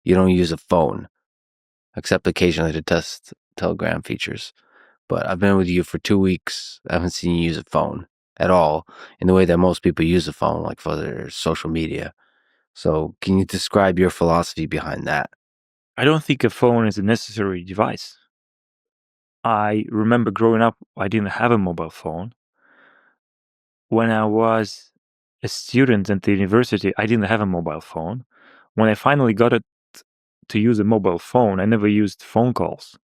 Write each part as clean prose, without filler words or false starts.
You don't use a phone, except occasionally to test Telegram features. But I've been with you for 2 weeks. I haven't seen you use a phone at all in the way that most people use a phone, like for their social media. So can you describe your philosophy behind that? I don't think a phone is a necessary device. I remember growing up, I didn't have a mobile phone. When I was a student at the university, I didn't have a mobile phone. When I finally got it to use a mobile phone, I never used phone calls.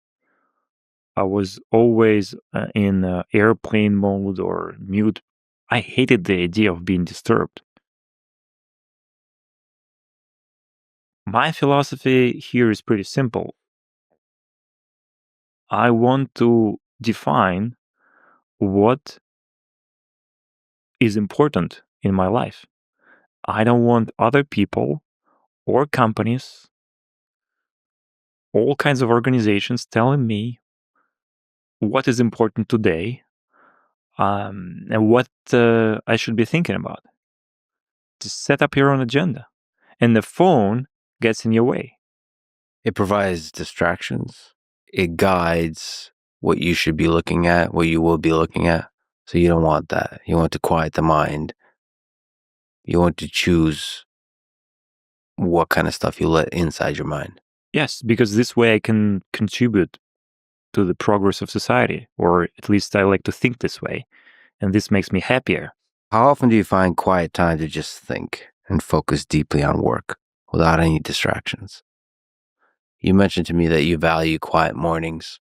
I was always in airplane mode or mute. I hated the idea of being disturbed. My philosophy here is pretty simple. I want to define what is important in my life. I don't want other people or companies, all kinds of organizations telling me what is important today, and what I should be thinking about. Just set up your own agenda. And the phone gets in your way. It provides distractions. It guides what you should be looking at, what you will be looking at. So you don't want that. You want to quiet the mind. You want to choose what kind of stuff you let inside your mind. Yes, because this way I can contribute to the progress of society, or at least I like to think this way. And this makes me happier. How often do you find quiet time to just think and focus deeply on work without any distractions? You mentioned to me that you value quiet mornings.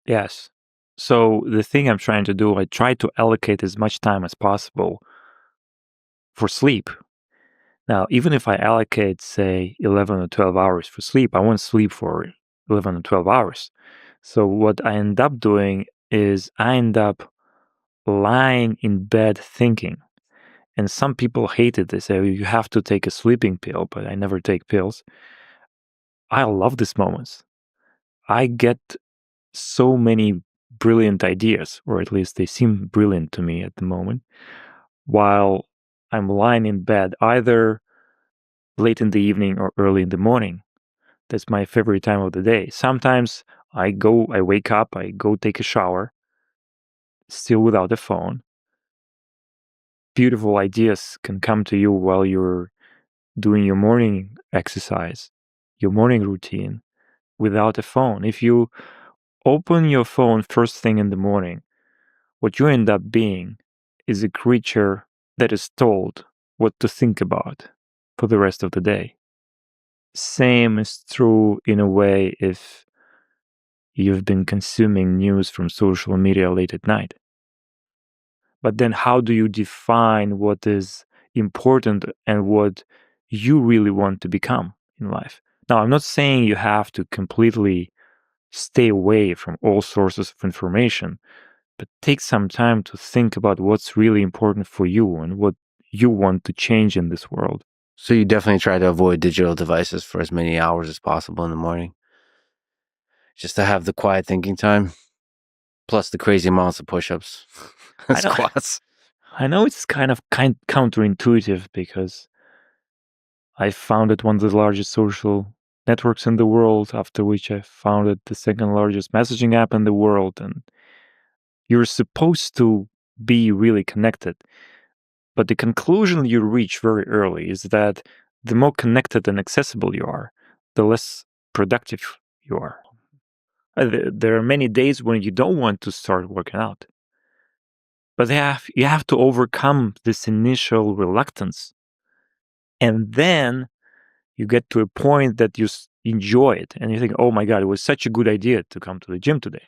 Yes. So the thing I'm trying to do, I try to allocate as much time as possible for sleep. Now, even if I allocate, say, 11 or 12 hours for sleep, I won't sleep for 11 or 12 hours. So what I end up doing is I end up lying in bed thinking. And some people hate it. They say, "Oh, you have to take a sleeping pill," but I never take pills. I love these moments. I get so many brilliant ideas, or at least they seem brilliant to me at the moment, while I'm lying in bed, either late in the evening or early in the morning. That's my favorite time of the day. Sometimes I wake up, I go take a shower, still without a phone. Beautiful ideas can come to you while you're doing your morning exercise, your morning routine, without a phone. If you open your phone first thing in the morning, what you end up being is a creature that is told what to think about for the rest of the day. Same is true in a way if you've been consuming news from social media late at night. But then how do you define what is important and what you really want to become in life? Now, I'm not saying you have to completely stay away from all sources of information, but take some time to think about what's really important for you and what you want to change in this world. So you definitely try to avoid digital devices for as many hours as possible in the morning, just to have the quiet thinking time, plus the crazy amounts of push-ups and I know, squats. I know it's kind of counterintuitive because I founded one of the largest social networks in the world, after which I founded the second largest messaging app in the world. And you're supposed to be really connected. But the conclusion you reach very early is that the more connected and accessible you are, the less productive you are. There are many days when you don't want to start working out. But you have to overcome this initial reluctance. And then you get to a point that you enjoy it. And you think, oh my God, it was such a good idea to come to the gym today.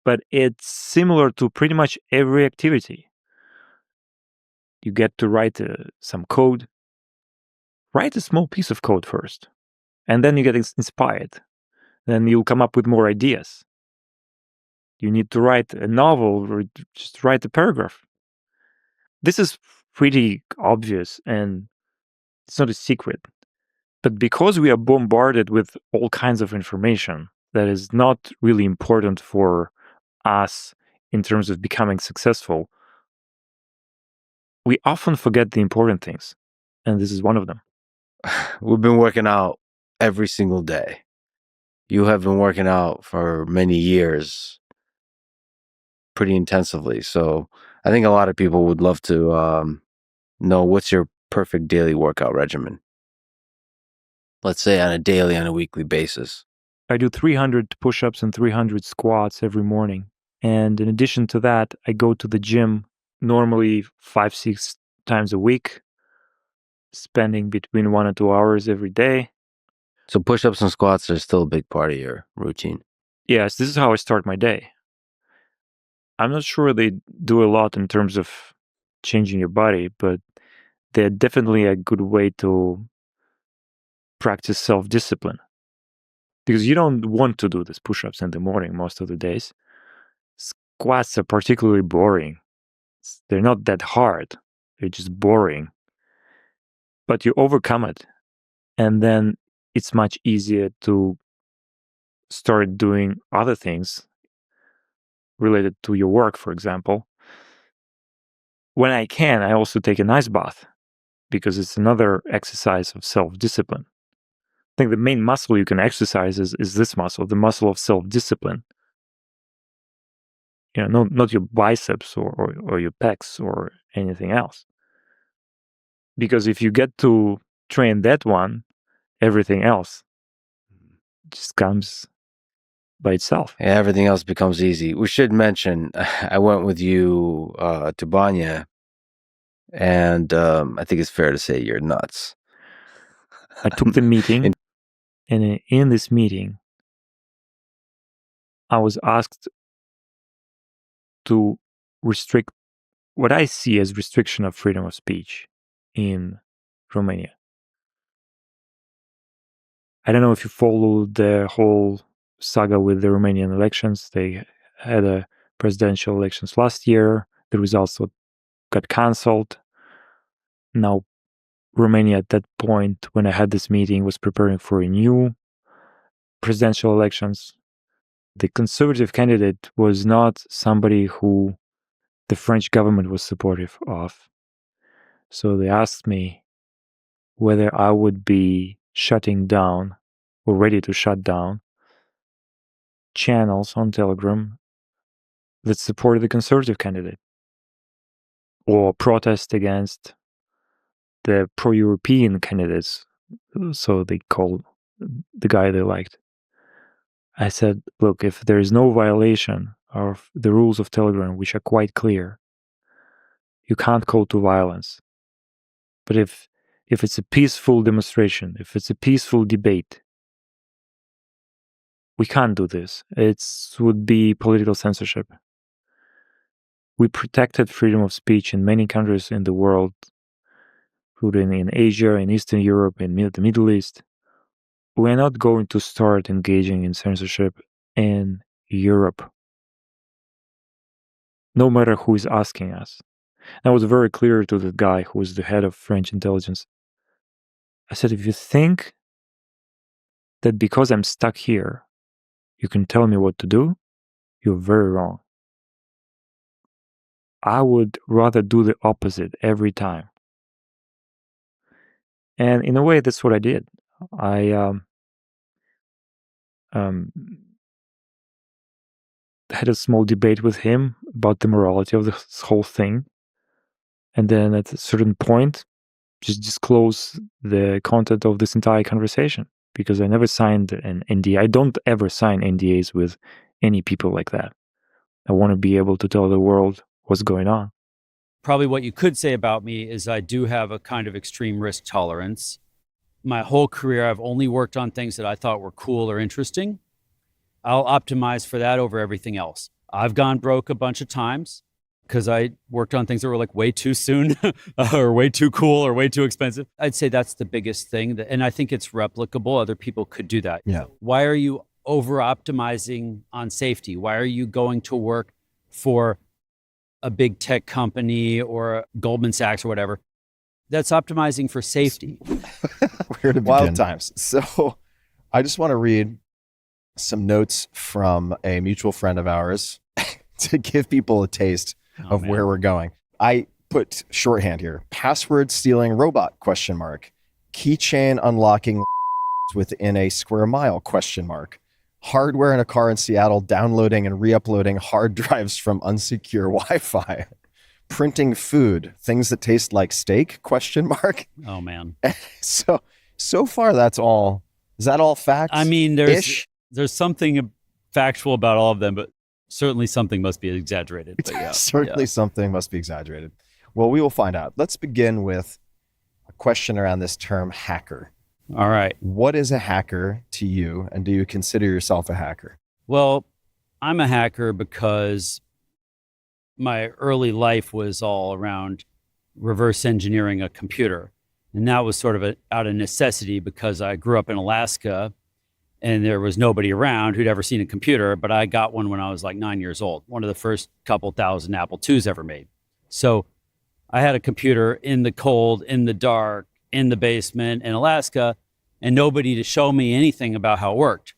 But it's similar to pretty much every activity. You get to write some code. Write a small piece of code first. And then you get inspired. Then you'll come up with more ideas. You need to write a novel or just write a paragraph. This is pretty obvious and it's not a secret. But because we are bombarded with all kinds of information that is not really important for us in terms of becoming successful, we often forget the important things. And this is one of them. We've been working out every single day. You have been working out for many years pretty intensively. So I think a lot of people would love to know what's your perfect daily workout regimen. Let's say on a weekly basis. I do 300 push-ups and 300 squats every morning. And in addition to that, I go to the gym normally 5-6 times a week, spending between 1 and 2 hours every day. So push-ups and squats are still a big part of your routine. Yes, this is how I start my day. I'm not sure they do a lot in terms of changing your body, but they're definitely a good way to practice self-discipline. Because you don't want to do these push-ups in the morning most of the days. Squats are particularly boring. They're not that hard. They're just boring. But you overcome it. And then it's much easier to start doing other things related to your work, for example. When I can, I also take an ice bath because it's another exercise of self-discipline. I think the main muscle you can exercise is this muscle, the muscle of self-discipline. You know, not your biceps or your pecs or anything else. Because if you get to train that one, everything else just comes by itself. Yeah, everything else becomes easy. We should mention, I went with you to Banya, and I think it's fair to say you're nuts. I took the meeting, and in this meeting, I was asked to restrict what I see as restriction of freedom of speech in Romania. I don't know if you followed the whole saga with the Romanian elections. They had a presidential elections last year. The results got cancelled. Now, Romania at that point, when I had this meeting, was preparing for a new presidential elections. The conservative candidate was not somebody who the French government was supportive of. So they asked me whether I would be shutting down or ready to shut down channels on Telegram that supported the conservative candidate or protest against the pro-European candidates, so they called the guy they liked. I said, look, if there is no violation of the rules of Telegram, which are quite clear, you can't call to violence. But if it's a peaceful demonstration, if it's a peaceful debate, we can't do this. It would be political censorship. We protected freedom of speech in many countries in the world, including in Asia, in Eastern Europe, in the Middle East. We're not going to start engaging in censorship in Europe, no matter who is asking us. I was very clear to the guy who was the head of French intelligence. I said, if you think that because I'm stuck here, you can tell me what to do, you're very wrong. I would rather do the opposite every time. And in a way, that's what I did. I had a small debate with him about the morality of this whole thing. And then at a certain point, just disclose the content of this entire conversation, because I never signed an NDA. I don't ever sign NDAs with any people like that. I want to be able to tell the world what's going on. Probably what you could say about me is I do have a kind of extreme risk tolerance. My whole career, I've only worked on things that I thought were cool or interesting. I'll optimize for that over everything else. I've gone broke a bunch of times because I worked on things that were like way too soon or way too cool or way too expensive. I'd say that's the biggest thing. And I think it's replicable. Other people could do that. Yeah. Why are you over optimizing on safety? Why are you going to work for a big tech company or Goldman Sachs or whatever? That's optimizing for safety. Where to begin? Wild times. So I just want to read some notes from a mutual friend of ours to give people a taste of where we're going. I put shorthand here: password stealing robot ? Keychain unlocking within a square mile, ? Hardware in a car in Seattle downloading and re-uploading hard drives from unsecure Wi-Fi. Printing food, things that taste like steak, ? Oh, man. So far, that's all. Is that all facts? I mean, there's something factual about all of them, but certainly something must be exaggerated. But yeah, something must be exaggerated. Well, we will find out. Let's begin with a question around this term hacker. All right. What is a hacker to you, and do you consider yourself a hacker? Well, I'm a hacker because my early life was all around reverse engineering a computer. And that was sort of out of necessity because I grew up in Alaska and there was nobody around who'd ever seen a computer, but I got one when I was like 9 years old, one of the first couple thousand Apple IIs ever made. So I had a computer in the cold, in the dark, in the basement in Alaska, and nobody to show me anything about how it worked.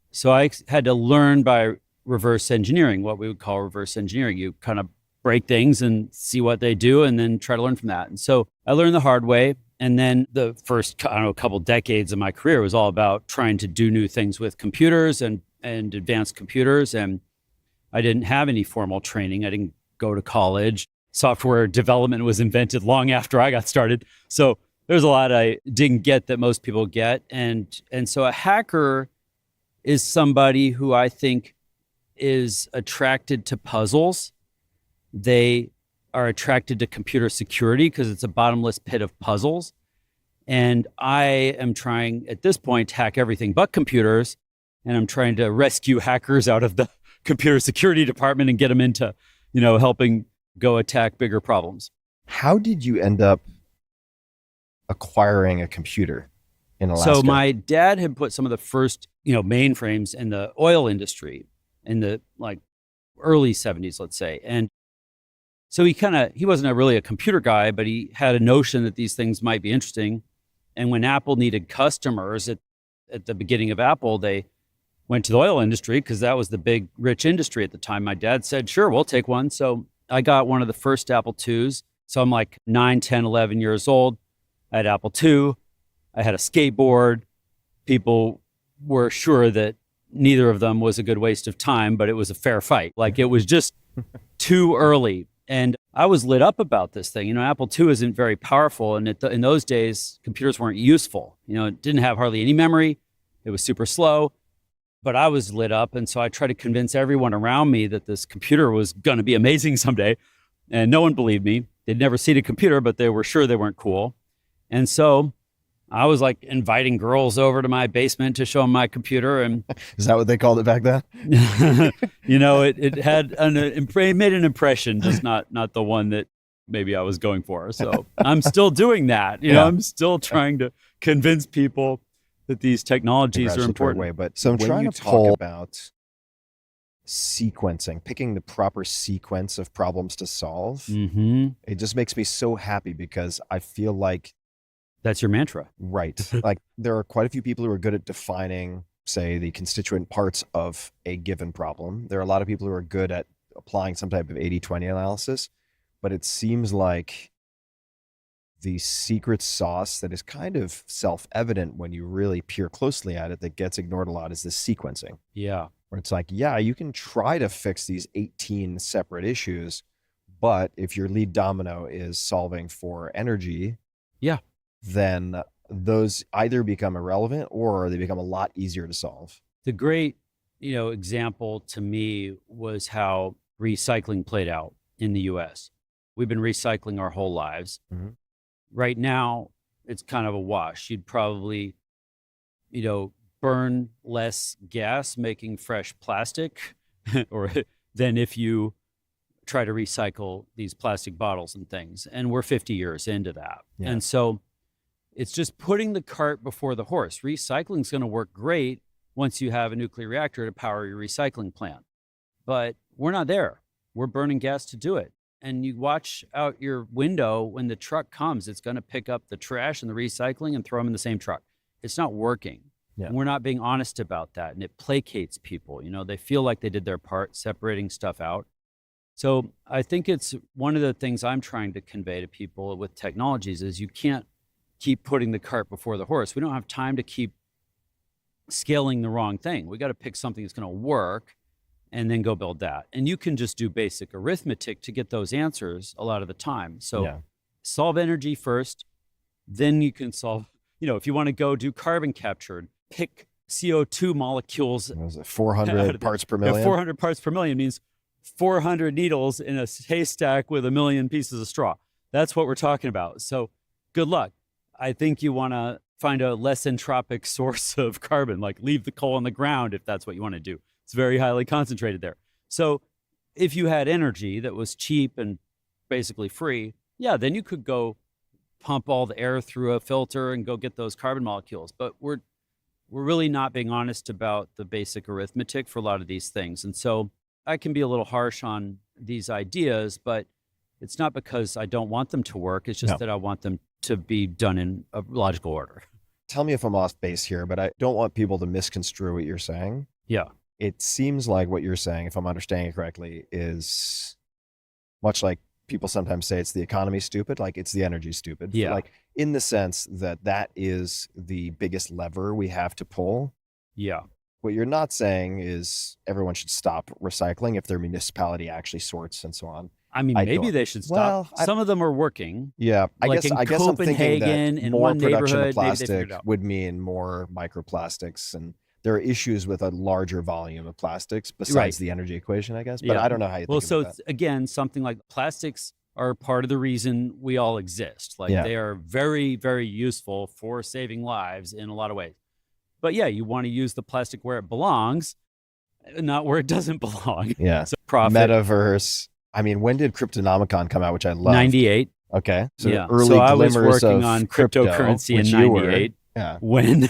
So I had to learn by reverse engineering, what we would call reverse engineering. You kind of break things and see what they do and then try to learn from that. And so I learned the hard way. And then the first, couple decades of my career was all about trying to do new things with computers and advanced computers. And I didn't have any formal training. I didn't go to college. Software development was invented long after I got started. So there's a lot I didn't get that most people get. And so a hacker is somebody who I think is attracted to puzzles. They are attracted to computer security because it's a bottomless pit of puzzles. And I am trying at this point to hack everything but computers. And I'm trying to rescue hackers out of the computer security department and get them into, helping go attack bigger problems. How did you end up acquiring a computer in Alaska? So my dad had put some of the first, mainframes in the oil industry in the early 70s, let's say. And so he wasn't really a computer guy, but he had a notion that these things might be interesting. And when Apple needed customers at the beginning of Apple, they went to the oil industry because that was the big, rich industry at the time. My dad said, sure, we'll take one. So I got one of the first Apple IIs. So I'm like 9, 10, 11 years old. I had Apple II. I had a skateboard. People were sure that neither of them was a good waste of time, but it was a fair fight. It was just too early. And I was lit up about this thing. Apple II isn't very powerful. And in those days, computers weren't useful. It didn't have hardly any memory. It was super slow. But I was lit up. And so I tried to convince everyone around me that this computer was going to be amazing someday. And no one believed me. They'd never seen a computer, but they were sure they weren't cool. And so I was inviting girls over to my basement to show them my computer. And is that what they called it back then? It had it made an impression, just not the one that maybe I was going for. So I'm still doing that. I'm still trying to convince people that these technologies are important. Way, but so I'm trying to talk about sequencing, picking the proper sequence of problems to solve. Mm-hmm. It just makes me so happy because I feel like that's your mantra. Right. There are quite a few people who are good at defining, say, the constituent parts of a given problem. There are a lot of people who are good at applying some type of 80-20 analysis, but it seems like the secret sauce that is kind of self-evident when you really peer closely at it that gets ignored a lot is the sequencing. Yeah. Where it's you can try to fix these 18 separate issues, but if your lead domino is solving for energy, then those either become irrelevant or they become a lot easier to solve. The great, example to me was how recycling played out in the US. We've been recycling our whole lives. Mm-hmm. Right now, it's kind of a wash. You'd probably, burn less gas making fresh plastic than if you try to recycle these plastic bottles and things. And we're 50 years into that. Yeah. And so it's just putting the cart before the horse. Recycling is going to work great once you have a nuclear reactor to power your recycling plant. But we're not there. We're burning gas to do it. And you watch out your window when the truck comes, it's going to pick up the trash and the recycling and throw them in the same truck. It's not working. Yeah. And we're not being honest about that. And it placates people. They feel like they did their part separating stuff out. So I think it's one of the things I'm trying to convey to people with technologies is you can't keep putting the cart before the horse. We don't have time to keep scaling the wrong thing. We got to pick something that's going to work and then go build that. And you can just do basic arithmetic to get those answers a lot of the time. So solve energy first, then you can solve, if you want to go do carbon capture, pick CO2 molecules. What was it, 400 parts per million? 400 parts per million means 400 needles in a haystack with 1 million pieces of straw. That's what we're talking about. So good luck. I think you want to find a less entropic source of carbon, like leave the coal on the ground if that's what you want to do. It's very highly concentrated there. So if you had energy that was cheap and basically free, then you could go pump all the air through a filter and go get those carbon molecules. But we're really not being honest about the basic arithmetic for a lot of these things. And so I can be a little harsh on these ideas, but it's not because I don't want them to work. It's just that I want them to be done in a logical order. Tell me if I'm off base here, but I don't want people to misconstrue what you're saying. Yeah. It seems like what you're saying, if I'm understanding it correctly, is much like people sometimes say it's the economy stupid, like it's the energy stupid. Yeah. Like in the sense that is the biggest lever we have to pull. Yeah. What you're not saying is everyone should stop recycling if their municipality actually sorts and so on. I mean, maybe they should stop. Some of them are working. Yeah, I guess I'm thinking that in more one production of neighborhood, plastic would mean more microplastics, and there are issues with a larger volume of plastics besides the energy equation, I guess. But I don't know how you think about that. Well, so again, something like plastics are part of the reason we all exist. Like they are very, very useful for saving lives in a lot of ways. But you want to use the plastic where it belongs, not where it doesn't belong. Yeah. So profit. Metaverse. I mean, when did Cryptonomicon come out, which I love? 98. Okay. So early so I was working on cryptocurrency in 98 when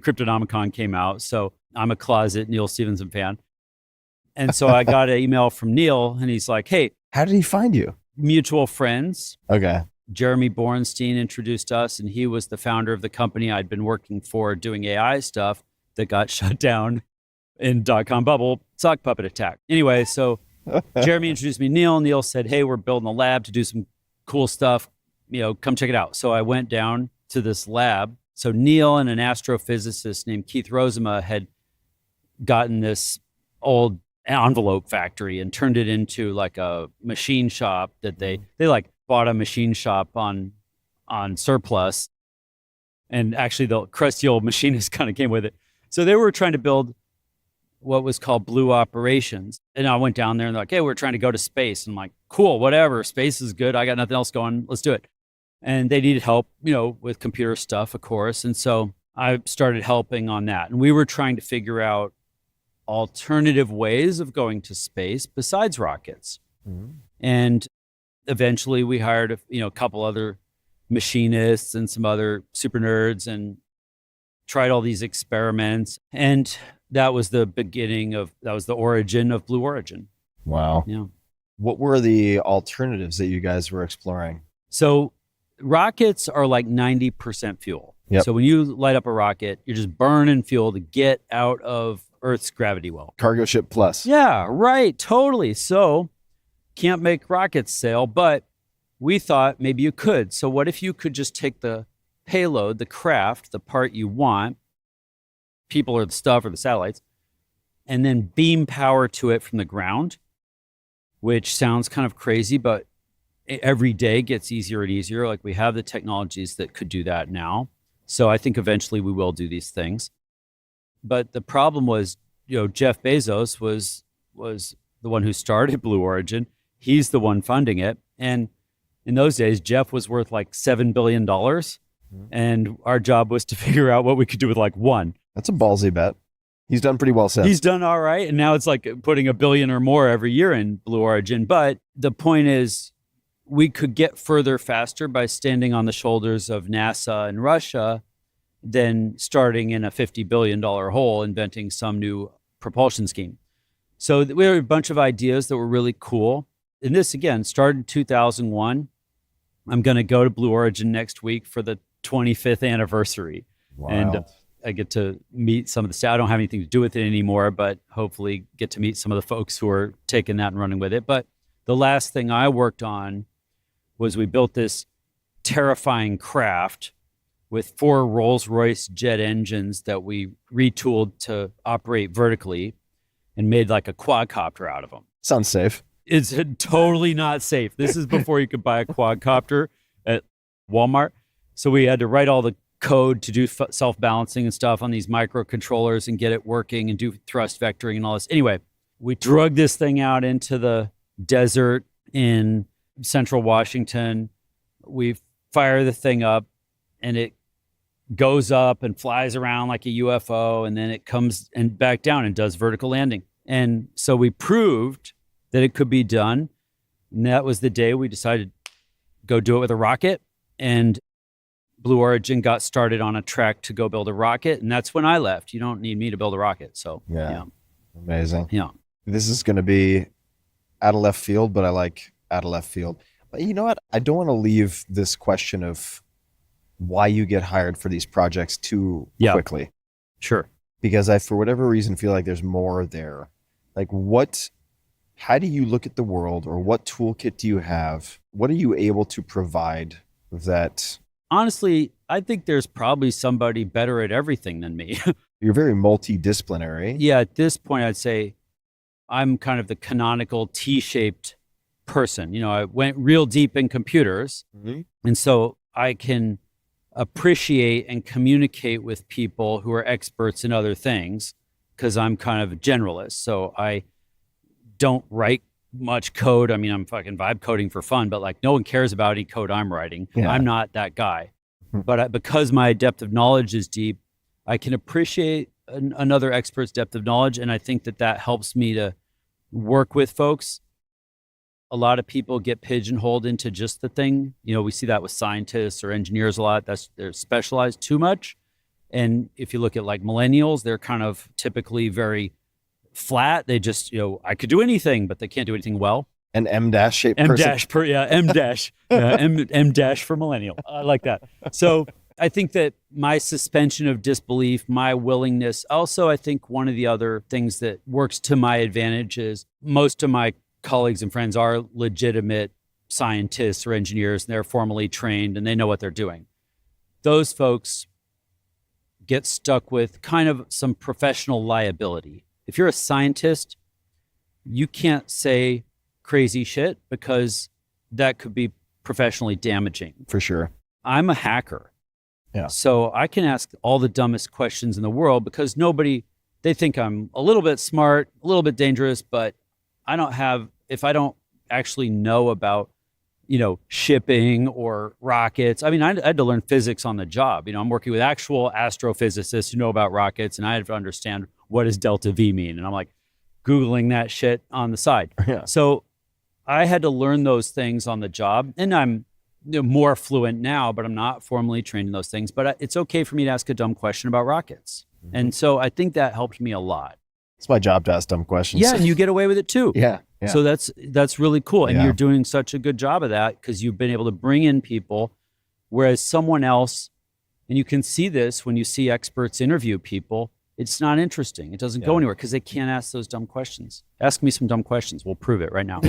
Cryptonomicon came out. So I'm a closet Neil Stephenson fan. And so I got an email from Neil and he's like, hey. How did he find you? Mutual friends. Okay. Jeremy Borenstein introduced us, and he was the founder of the company I'd been working for doing AI stuff that got shut down in .com bubble, sock puppet attack. Anyway, so Jeremy introduced me to Neil. Neil said, hey, we're building a lab to do some cool stuff. Come check it out. So I went down to this lab. So Neil and an astrophysicist named Keith Rozema had gotten this old envelope factory and turned it into like a machine shop that they like bought a machine shop on surplus. And actually the crusty old machinist kind of came with it. So they were trying to build what was called Blue Operations. And I went down there and they're like, hey, we're trying to go to space. And I'm like, cool, whatever. Space is good. I got nothing else going. Let's do it. And they needed help, with computer stuff, of course. And so I started helping on that. And we were trying to figure out alternative ways of going to space besides rockets. Mm-hmm. And eventually we hired a couple other machinists and some other super nerds and tried all these experiments. And that was the origin of Blue Origin. Wow. Yeah. What were the alternatives that you guys were exploring? So rockets are like 90% fuel. Yep. So when you light up a rocket, you're just burning fuel to get out of Earth's gravity well. Cargo ship plus. Yeah, right. Totally. So can't make rockets sail, but we thought maybe you could. So what if you could just take the payload, the craft, the part you want, people or the stuff or the satellites, and then beam power to it from the ground, which sounds kind of crazy, but every day gets easier and easier. Like we have the technologies that could do that now. So I think eventually we will do these things. But the problem was, Jeff Bezos was the one who started Blue Origin. He's the one funding it. And in those days, Jeff was worth like $7 billion. Mm-hmm. And our job was to figure out what we could do with like one. That's a ballsy bet. He's done pretty well since. He's done all right. And now it's like putting $1 billion or more every year in Blue Origin. But the point is, we could get further faster by standing on the shoulders of NASA and Russia than starting in a $50 billion hole, inventing some new propulsion scheme. So we have a bunch of ideas that were really cool. And this, again, started in 2001. I'm going to go to Blue Origin next week for the 25th anniversary. Wow. And I get to meet some of the staff. I don't have anything to do with it anymore, but hopefully get to meet some of the folks who are taking that and running with it. But the last thing I worked on was we built this terrifying craft with 4 Rolls-Royce jet engines that we retooled to operate vertically and made like a quadcopter out of them. Sounds safe. It's totally not safe. This is before you could buy a quadcopter at Walmart. So we had to write all the code to do self-balancing and stuff on these microcontrollers and get it working and do thrust vectoring and all this. Anyway, we drug this thing out into the desert in central Washington. We fire the thing up and it goes up and flies around like a UFO, and then it comes and back down and does vertical landing. And so we proved that it could be done. And that was the day we decided to go do it with a rocket. And Blue Origin got started on a track to go build a rocket. And that's when I left. You don't need me to build a rocket. So, yeah. Amazing. Yeah. This is going to be out of left field, but I like out of left field. But you know what? I don't want to leave this question of why you get hired for these projects too quickly. Sure. Because I, for whatever reason, feel like there's more there. Like how do you look at the world, or what toolkit do you have? What are you able to provide that? Honestly, I think there's probably somebody better at everything than me. You're very multidisciplinary. Yeah, at this point, I'd say I'm kind of the canonical T-shaped person. You know, I went real deep in computers, and so I can appreciate and communicate with people who are experts in other things because I'm kind of a generalist. So I don't write much code. I mean, I'm fucking vibe coding for fun, but like no one cares about any code I'm writing. Yeah. I'm not that guy. But because my depth of knowledge is deep, I can appreciate another expert's depth of knowledge. And I think that helps me to work with folks. A lot of people get pigeonholed into just the thing. You know, we see that with scientists or engineers a lot. They're specialized too much. And if you look at like millennials, they're kind of typically very flat. They just, I could do anything, but they can't do anything well. An M-dash shaped M person. M-dash. M-dash for millennial. I like that. So I think that my suspension of disbelief, my willingness, also I think one of the other things that works to my advantage is most of my colleagues and friends are legitimate scientists or engineers, and they're formally trained and they know what they're doing. Those folks get stuck with kind of some professional liability. If you're a scientist, you can't say crazy shit because that could be professionally damaging. For sure. I'm a hacker. Yeah. So I can ask all the dumbest questions in the world because they think I'm a little bit smart, a little bit dangerous, but if I don't actually know about, shipping or rockets. I mean, I had to learn physics on the job. I'm working with actual astrophysicists who know about rockets, and I have to understand what does delta V mean. And I'm like Googling that shit on the side. Yeah. So I had to learn those things on the job, and I'm more fluent now, but I'm not formally trained in those things. But it's okay for me to ask a dumb question about rockets. Mm-hmm. And so I think that helped me a lot. It's my job to ask dumb questions. Yeah, and you get away with it too. Yeah. So that's really cool. And you're doing such a good job of that because you've been able to bring in people, whereas someone else, and you can see this when you see experts interview people, it's not interesting. It doesn't go anywhere because they can't ask those dumb questions. Ask me some dumb questions. We'll prove it right now.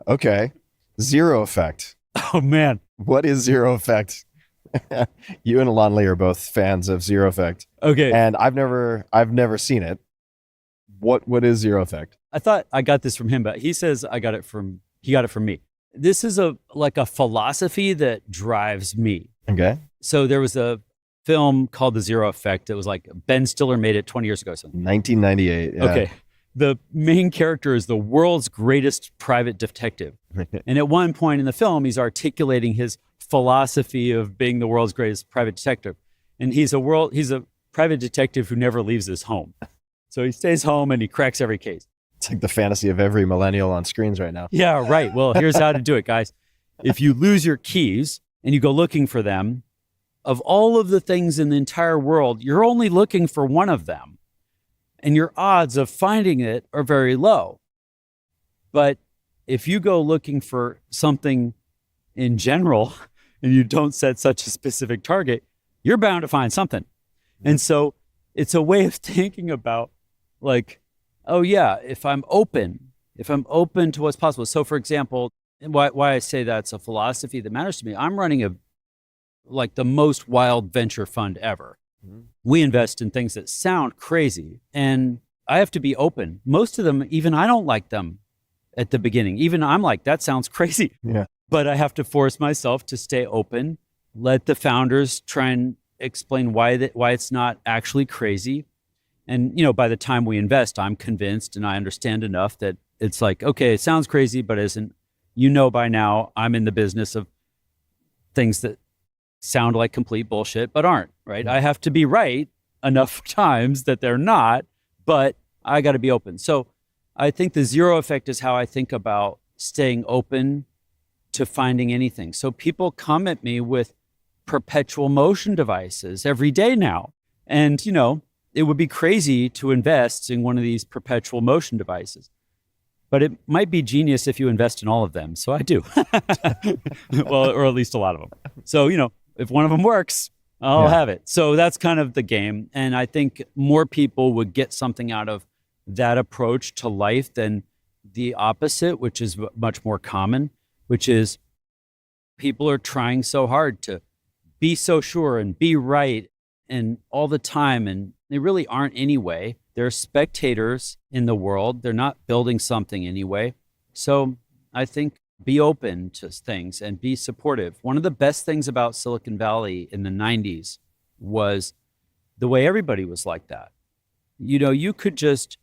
Okay. Zero effect. Oh, man. What is zero effect? You and Alon Lee are both fans of zero effect. Okay. And I've never seen it. What is zero effect? I thought I got this from him, but he says he got it from me. This is a philosophy that drives me. Okay. So there was a film called The Zero Effect. It was like Ben Stiller made it 20 years ago. 1998. Yeah. Okay. The main character is the world's greatest private detective. And at one point in the film, he's articulating his philosophy of being the world's greatest private detective. And he's a private detective who never leaves his home. So he stays home and he cracks every case. It's like the fantasy of every millennial on screens right now. Yeah, right. Well, here's how to do it, guys. If you lose your keys and you go looking for them, of all of the things in the entire world, you're only looking for one of them. And your odds of finding it are very low. But if you go looking for something in general and you don't set such a specific target, you're bound to find something. And so it's a way of thinking about like, oh yeah, if I'm open to what's possible. So for example, why I say that's a philosophy that matters to me, I'm running a like the most wild venture fund ever. We invest in things that sound crazy, and I have to be open. Most of them, even I don't like them at the beginning. Even I'm like, that sounds crazy. Yeah. But I have to force myself to stay open, let the founders try and explain why it's not actually crazy. And, by the time we invest, I'm convinced and I understand enough that it's like, okay, it sounds crazy, but isn't, by now I'm in the business of things that sound like complete bullshit, but aren't, right? I have to be right enough times that they're not, but I got to be open. So I think the zero effect is how I think about staying open to finding anything. So people come at me with perpetual motion devices every day now. And, it would be crazy to invest in one of these perpetual motion devices. But it might be genius if you invest in all of them. So I do. Well, or at least a lot of them. So, if one of them works, I'll have it. So that's kind of the game. And I think more people would get something out of that approach to life than the opposite, which is much more common, which is people are trying so hard to be so sure and be right and all the time. And they really aren't anyway. They're spectators in the world. They're not building something anyway. So I think be open to things and be supportive. One of the best things about Silicon Valley in the 90s was the way everybody was like that. You could just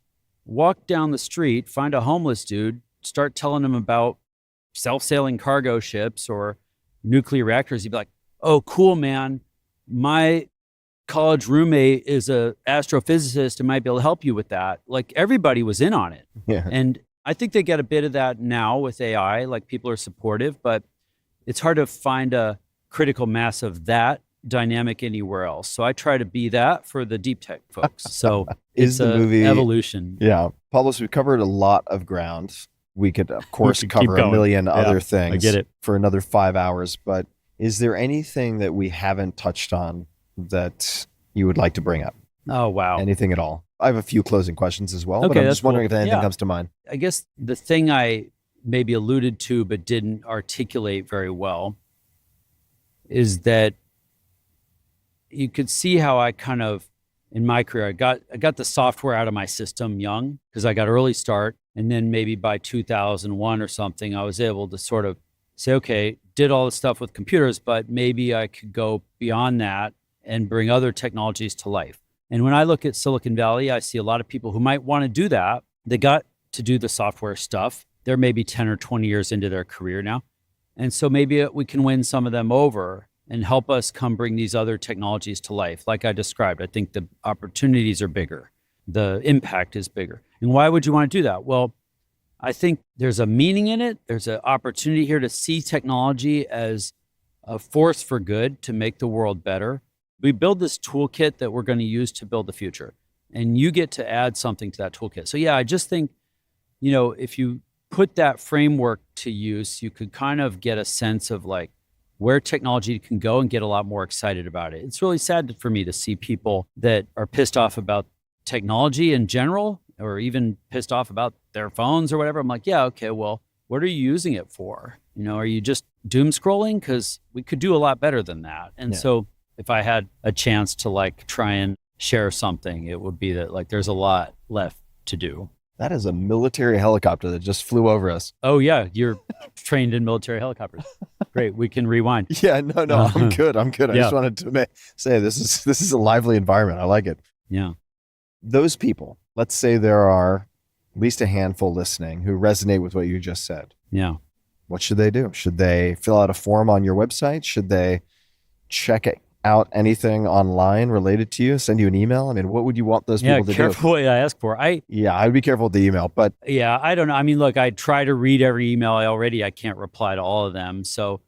walk down the street, find a homeless dude, start telling him about self-sailing cargo ships or nuclear reactors. You'd be like, oh, cool, man. My college roommate is a astrophysicist and might be able to help you with that. Like everybody was in on it. Yeah. And I think they get a bit of that now with AI, like people are supportive, but it's hard to find a critical mass of that dynamic anywhere else. So I try to be that for the deep tech folks. So Is the movie evolution? Yeah. Pablos, we've covered a lot of ground. We could, of course, keep cover a going. million other things I get it. for another 5 hours. But is there anything that we haven't touched on that you would like to bring up? Oh, wow. Anything at all? I have a few closing questions as well, Okay, but I'm that's just wondering cool. if anything Yeah. comes to mind. I guess the thing I maybe alluded to but didn't articulate very well is that you could see how I kind of, in my career, I got the software out of my system young because I got early start. And then maybe by 2001 or something, I was able to sort of say, okay, did all this stuff with computers, but maybe I could go beyond that and bring other technologies to life. And when I look at Silicon Valley, I see a lot of people who might want to do that. They got to do the software stuff. They're maybe 10 or 20 years into their career now. And so maybe we can win some of them over and help us come bring these other technologies to life. Like I described, I think the opportunities are bigger. The impact is bigger. And why would you want to do that? Well, I think there's a meaning in it. There's an opportunity here to see technology as a force for good to make the world better. We build this toolkit that we're going to use to build the future. And you get to add something to that toolkit. So yeah, I just think, if you put that framework to use, you could kind of get a sense of like where technology can go and get a lot more excited about it. It's really sad for me to see people that are pissed off about technology in general, or even pissed off about their phones or whatever. I'm like, yeah, okay, well, what are you using it for? Are you just doom scrolling? Because we could do a lot better than that. And so if I had a chance to like try and share something, it would be that like there's a lot left to do. That is a military helicopter that just flew over us. Oh yeah, you're trained in military helicopters. Great, we can rewind. Yeah, no, I'm good. I just wanted to say this is a lively environment. I like it. Yeah. Those people, let's say there are at least a handful listening who resonate with what you just said. Yeah. What should they do? Should they fill out a form on your website? Should they check out anything online related to you? Send you an email? I mean, what would you want those people to do? Yeah, careful what I ask for. I would be careful with the email, but yeah, I don't know. I mean, look, I try to read every email. I can't reply to all of them. So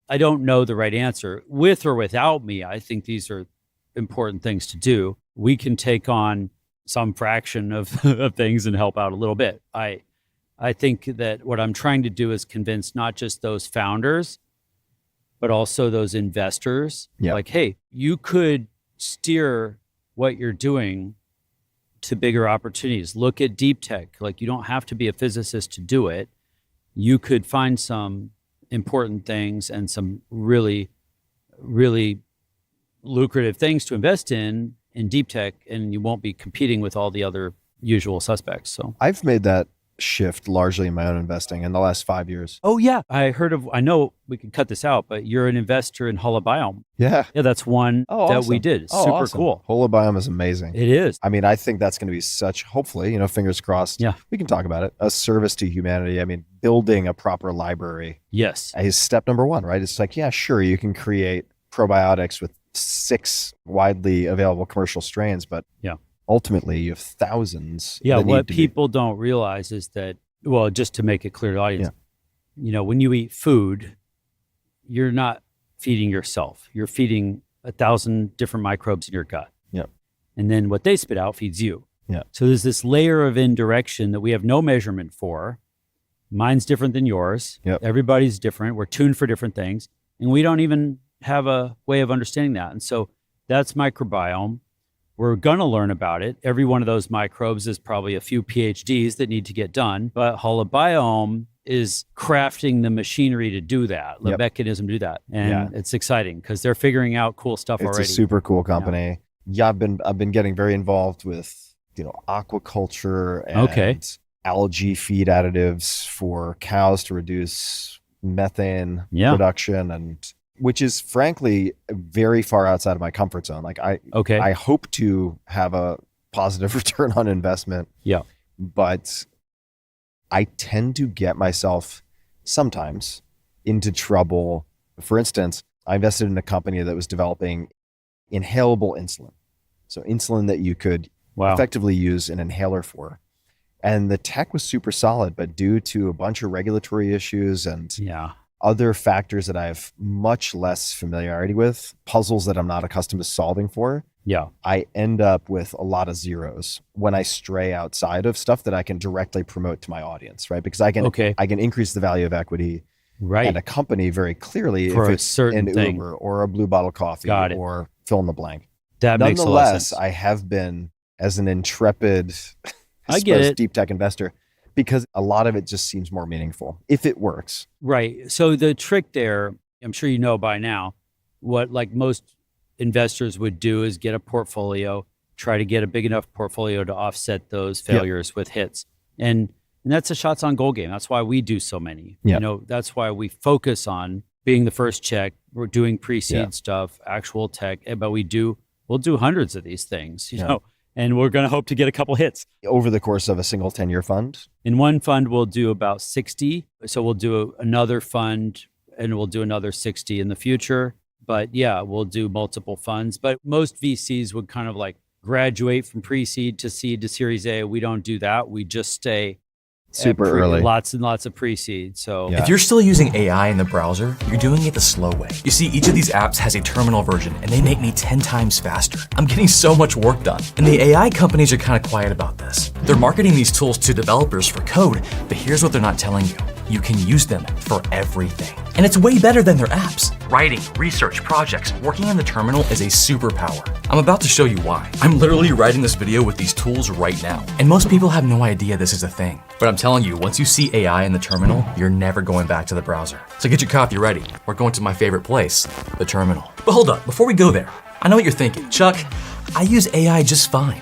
I don't know the right answer. With or without me, I think these are important things to do. We can take on some fraction of, of things and help out a little bit. I think that what I'm trying to do is convince not just those founders, but also those investors. Yeah. Like, hey, you could steer what you're doing to bigger opportunities. Look at deep tech. Like, you don't have to be a physicist to do it. You could find some important things and some really really lucrative things to invest in deep tech, and you won't be competing with all the other usual suspects. So I've made that shift largely in my own investing in the last 5 years. Oh yeah, I know we can cut this out, but you're an investor in Holobiome. Yeah. Yeah, that's one that awesome. we did. Oh, Super awesome. cool. Holobiome is amazing. It is. I mean, I think that's going to be such, hopefully, fingers crossed. Yeah. We can talk about it. A service to humanity. I mean, building a proper library Yes. is step number one, right? It's like, yeah, sure, you can create probiotics with 6 widely available commercial strains, but yeah, ultimately you have thousands. Yeah, what people don't realize is that, well, just to make it clear to the audience, when you eat food, you're not feeding yourself. You're feeding 1,000 different microbes in your gut. Yep. And then what they spit out feeds you. Yeah. So there's this layer of indirection that we have no measurement for. Mine's different than yours. Yep. Everybody's different. We're tuned for different things. And we don't even have a way of understanding that. And so that's microbiome. We're going to learn about it. Every one of those microbes is probably a few PhDs that need to get done. But Holobiome is crafting the machinery to do that, the mechanism to do that. And it's exciting because they're figuring out cool stuff already. It's a super cool company. Yeah, I've been getting very involved with, aquaculture and algae feed additives for cows to reduce methane production, and which is frankly very far outside of my comfort zone. Like I hope to have a positive return on investment. Yeah. But I tend to get myself sometimes into trouble. For instance, I invested in a company that was developing inhalable insulin. So insulin that you could effectively use an inhaler for. And the tech was super solid, but due to a bunch of regulatory issues and other factors that I have much less familiarity with, puzzles that I'm not accustomed to solving for, I end up with a lot of zeros when I stray outside of stuff that I can directly promote to my audience, right? Because I can increase the value of equity and a company very clearly for if a it's certain an thing. Uber or a Blue Bottle Coffee or fill in the blank. That makes a lot of sense. I have been, as an intrepid I get it. deep tech investor, because a lot of it just seems more meaningful if it works. Right. So the trick there, I'm sure you know by now, what like most investors would do is get a portfolio, try to get a big enough portfolio to offset those failures with hits. And that's a shots on goal game. That's why we do so many. That's why we focus on being the first check. We're doing pre-seed stuff, actual tech, but we'll do hundreds of these things, you know, and we're going to hope to get a couple hits. Over the course of a single 10-year fund? In one fund, we'll do about 60. So we'll do another fund and we'll do another 60 in the future. But we'll do multiple funds. But most VCs would kind of like graduate from pre-seed to seed to Series A. We don't do that. We just stay super early. Lots and lots of pre-seed. So if you're still using AI in the browser, you're doing it the slow way. You see, each of these apps has a terminal version and they make me 10 times faster. I'm getting so much work done. And the AI companies are kind of quiet about this. They're marketing these tools to developers for code, but here's what they're not telling you. You can use them for everything. And it's way better than their apps. Writing, research, projects, working in the terminal is a superpower. I'm about to show you why. I'm literally writing this video with these tools right now. And most people have no idea this is a thing. But I'm telling you, once you see AI in the terminal, you're never going back to the browser. So get your coffee ready. We're going to my favorite place, the terminal. But hold up, before we go there, I know what you're thinking. Chuck, I use AI just fine.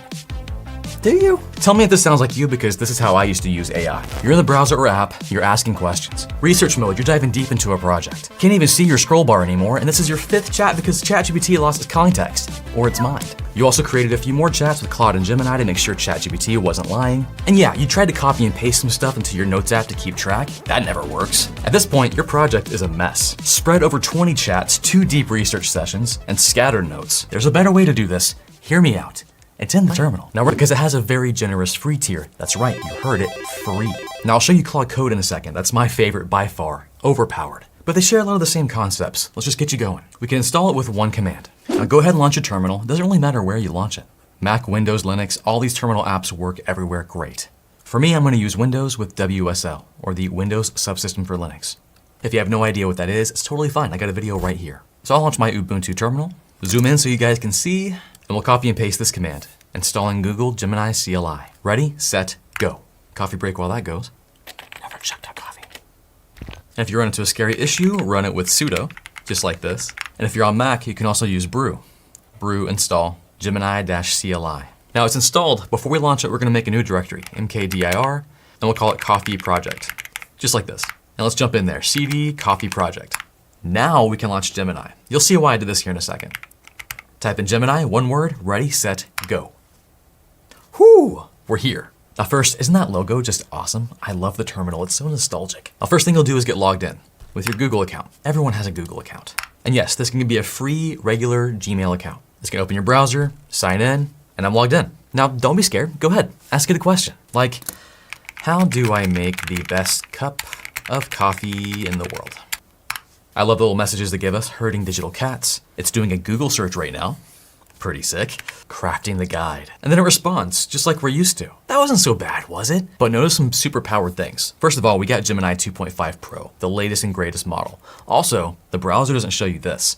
Do you? Tell me if this sounds like you, because this is how I used to use AI. You're in the browser or app, you're asking questions. Research mode, you're diving deep into a project. Can't even see your scroll bar anymore, and this is your 5th chat because ChatGPT lost its context, or its mind. You also created a few more chats with Claude and Gemini to make sure ChatGPT wasn't lying. And you tried to copy and paste some stuff into your Notes app to keep track. That never works. At this point, your project is a mess. Spread over 20 chats, 2 deep research sessions, and scattered notes. There's a better way to do this. Hear me out. It's in the terminal. Now, because it has a very generous free tier. That's right, you heard it, free. Now, I'll show you Claude Code in a second. That's my favorite by far, overpowered. But they share a lot of the same concepts. Let's just get you going. We can install it with one command. Now, go ahead and launch a terminal. It doesn't really matter where you launch it. Mac, Windows, Linux, all these terminal apps work everywhere great. For me, I'm gonna use Windows with WSL, or the Windows Subsystem for Linux. If you have no idea what that is, it's totally fine. I got a video right here. So I'll launch my Ubuntu terminal, zoom in so you guys can see, and we'll copy and paste this command. Installing Google Gemini CLI. Ready, set, go. Coffee break while that goes. NetworkChuck.coffee. And if you run into a scary issue, run it with sudo, just like this. And if you're on Mac, you can also use brew. Brew install Gemini-CLI. Now it's installed. Before we launch it, we're gonna make a new directory, mkdir, and we'll call it coffee project, just like this. Now let's jump in there, cd coffee project. Now we can launch Gemini. You'll see why I did this here in a second. Type in Gemini, one word, ready, set, go. Whoo, we're here. Now first, isn't that logo just awesome? I love the terminal, it's so nostalgic. Now first thing you'll do is get logged in with your Google account. Everyone has a Google account. And yes, this can be a free, regular Gmail account. It's gonna open your browser, sign in, and I'm logged in. Now don't be scared, go ahead, ask it a question. Like, how do I make the best cup of coffee in the world? I love the little messages they give us, herding digital cats. It's doing a Google search right now. Pretty sick. Crafting the guide. And then it responds, just like we're used to. That wasn't so bad, was it? But notice some super powered things. First of all, we got Gemini 2.5 Pro, the latest and greatest model. Also, the browser doesn't show you this.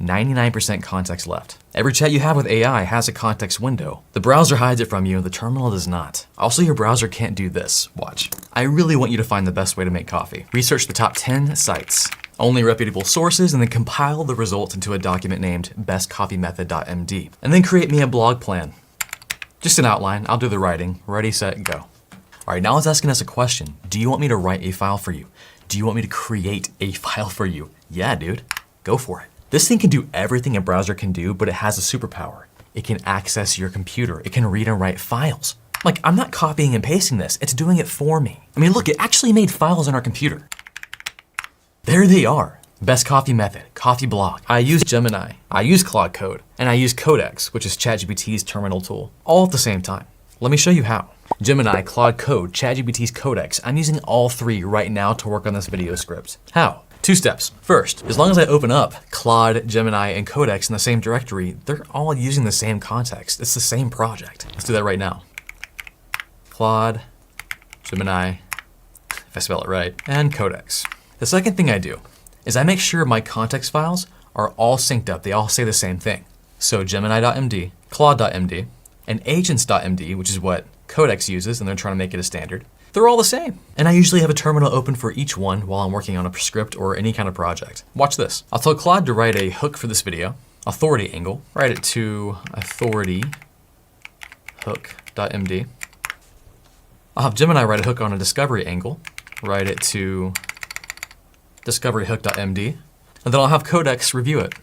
99% context left. Every chat you have with AI has a context window. The browser hides it from you, the terminal does not. Also, your browser can't do this. Watch. I really want you to find the best way to make coffee. Research the top 10 sites. Only reputable sources, and then compile the results into a document named bestcoffeemethod.md. And then create me a blog plan. Just an outline, I'll do the writing. Ready, set, go. All right, now it's asking us a question. Do you want me to write a file for you? Do you want me to create a file for you? Yeah, dude, go for it. This thing can do everything a browser can do, but it has a superpower. It can access your computer. It can read and write files. Like, I'm not copying and pasting this. It's doing it for me. I mean, look, it actually made files on our computer. There they are. Best coffee method, coffee blog. I use Gemini, I use Claude Code, and I use Codex, which is ChatGPT's terminal tool, all at the same time. Let me show you how. Gemini, Claude Code, ChatGPT's Codex. I'm using all three right now to work on this video script. How? 2 steps. First, as long as I open up Claude, Gemini, and Codex in the same directory, they're all using the same context. It's the same project. Let's do that right now. Claude, Gemini, if I spell it right, and Codex. The second thing I do is I make sure my context files are all synced up. They all say the same thing. So Gemini.md, Claude.md, and agents.md, which is what Codex uses, and they're trying to make it a standard. They're all the same. And I usually have a terminal open for each one while I'm working on a script or any kind of project. Watch this. I'll tell Claude to write a hook for this video, authority angle, write it to authority hook.md. I'll have Gemini write a hook on a discovery angle, write it to discovery hook.md, and then I'll have Codex review it.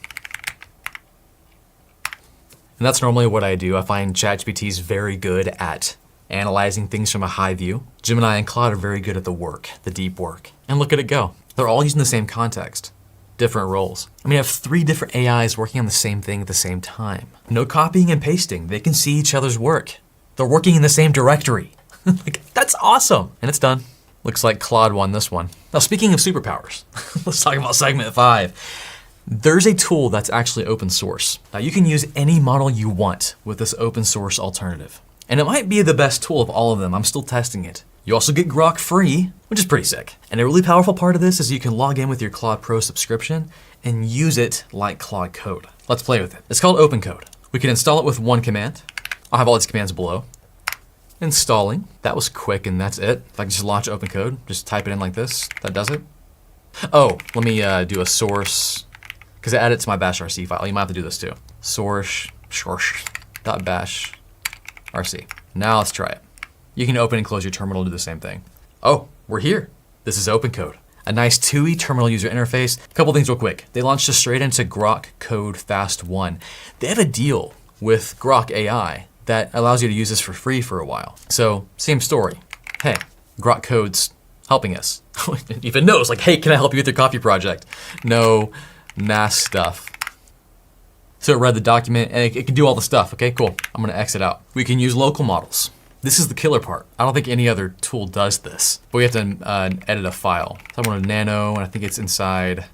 And that's normally what I do. I find ChatGPT is very good at analyzing things from a high view. Gemini and Claude are very good at the work, the deep work. And look at it go. They're all using the same context, different roles. I mean, I have 3 different AIs working on the same thing at the same time. No copying and pasting. They can see each other's work. They're working in the same directory. Like, that's awesome. And it's done. Looks like Claude won this one. Now, speaking of superpowers, let's talk about segment 5. There's a tool that's actually open source. Now, you can use any model you want with this open source alternative. And it might be the best tool of all of them. I'm still testing it. You also get Grok free, which is pretty sick. And a really powerful part of this is you can log in with your Claude Pro subscription and use it like Claude Code. Let's play with it. It's called Open Code. We can install it with one command. I'll have all these commands below. Installing. That was quick and that's it. If I can just launch Open Code, just type it in like this, that does it. Oh, let me do a source, because I added it to my bash RC file. You might have to do this too. Source.bash RC. Now let's try it. You can open and close your terminal to do the same thing. Oh, we're here. This is Open Code. A nice TUI terminal user interface. A couple things real quick. They launched us straight into Grok Code Fast 1. They have a deal with Grok AI that allows you to use this for free for a while. So same story. Hey, Grok Code's helping us. It even knows like, hey, can I help you with your coffee project? No NAS stuff. So it read the document and it can do all the stuff. Okay, cool. I'm gonna exit out. We can use local models. This is the killer part. I don't think any other tool does this, but we have to edit a file. So I'm gonna nano, and I think it's inside